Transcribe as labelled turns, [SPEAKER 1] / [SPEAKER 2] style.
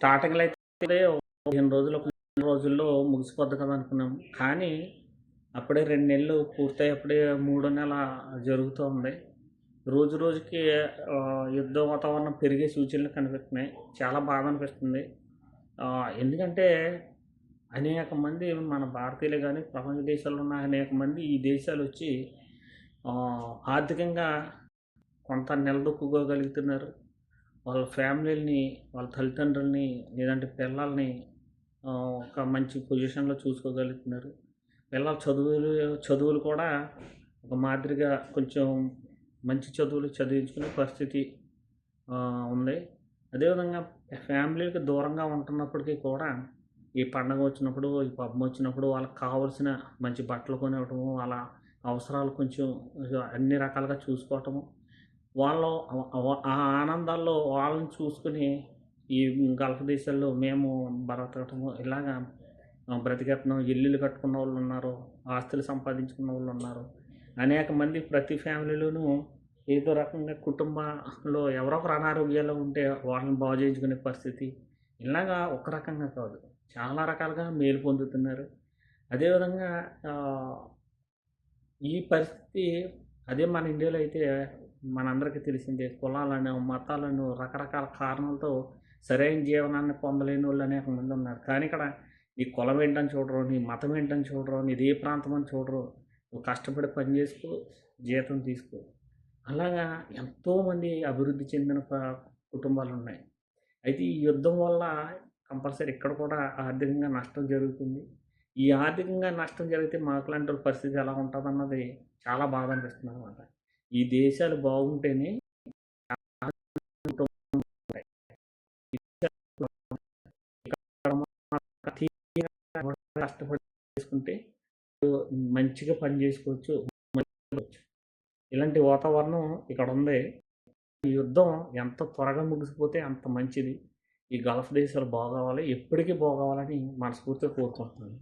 [SPEAKER 1] స్టార్టింగ్‌లో అయితే 15 రోజులు, ఒక 3 రోజుల్లో ముగిసిపోద్ది కదా అనుకున్నాం. కానీ అప్పుడే 2 నెలలు పూర్తయి అప్పుడే మూడో నెల జరుగుతోంది. రోజు రోజుకి యుద్ధ వాతావరణం పెరిగే సూచనలు కనిపిస్తున్నాయి. చాలా బాధ అనిపిస్తుంది. ఎందుకంటే అనేక మంది మన భారతీయులే గానీ, ప్రపంచ దేశాల్లో ఉన్న అనేక మంది ఈ దేశాలొచ్చి ఆర్థికంగా కొంత నిలదొక్కుకోగలుగుతున్నారు. వాళ్ళ ఫ్యామిలీలని, వాళ్ళ తల్లిదండ్రులని, లేదంటే పిల్లల్ని ఒక మంచి పొజిషన్‌లో చూసుకోగలుగుతున్నారు. పిల్లల చదువులు కూడా ఒక మాదిరిగా కొంచెం మంచి చదువులు చదివించుకునే పరిస్థితి ఉంది. అదేవిధంగా ఫ్యామిలీకి దూరంగా ఉంటున్నప్పటికీ కూడా ఈ పండగ వచ్చినప్పుడు, ఈ పబ్బం వచ్చినప్పుడు వాళ్ళకి కావాల్సిన మంచి బట్టలు కొనివ్వటము, వాళ్ళ అవసరాలు కొంచెం అన్ని రకాలుగా చూసుకోవటము. వాళ్ళు ఆ ఆనందాల్లో వాళ్ళని చూసుకొని ఈ గల్ఫ్ దేశాల్లో మేము బ్రతకటము ఇలాగా బ్రతికేస్తున్నాం. ఇల్లులు కట్టుకున్నోళ్ళున్నారు. ఆస్తులు సంపాదించుకున్నోళ్ళున్నారు. అనేక మంది ప్రతి ఫ్యామిలీలోనూ ఏదో రకంగా కుటుంబంలో ఎవరో ఒకరు అనారోగ్యాలు ఉంటే వాళ్ళని బాగు చేయించుకునే పరిస్థితి. ఇలాగా ఒక రకంగా కాదు. చాలా రకాలుగా మేలు పొందుతున్నారు. అదేవిధంగా ఆహ్, ఈ పరిస్థితి అదే మన ఇండియాలో అయితే మనందరికీ తెలిసిందే. కులాలను, మతాలను రకరకాల కారణాలతో సరైన జీవనాన్ని పొందలేనోళ్ళు అనేక మంది ఉన్నారు. కానీ ఇక్కడ నీ కులం ఏంటని చూడరు, నీ మతం ఏంటని చూడరు, నీది ఏ ప్రాంతం అని చూడరు. నువ్వు కష్టపడి పని చేసుకో, జీతం తీసుకో. అలాగా ఎంతోమంది అభివృద్ధి చెందిన కుటుంబాలున్నాయి. అయితే ఈ యుద్ధం వల్ల కంపల్సరీ ఇక్కడ కూడా ఆర్థికంగా నష్టం జరుగుతుంది. ఈ ఆర్థికంగా నష్టం జరిగితే మాకులాంటోళ్ళ పరిస్థితి ఎలా ఉంటదన్నది చాలా బాధ అనిపిస్తుందనమాట. ఈ దేశాలు బాగుంటేనే ఉంటాయి. ఇక్కడ కష్టపడి చేసుకుంటే మంచిగా పని చేసుకోవచ్చు. ఇలాంటి వాతావరణం ఇక్కడ ఉంది. ఈ యుద్ధం ఎంత త్వరగా ముగిసిపోతే అంత మంచిది. ఈ గల్ఫ్ దేశాలు బాగవ్వాలి. ఎప్పటికీ బాగవ్వాలని మనస్ఫూర్తిగా కోరుకుంటున్నాను.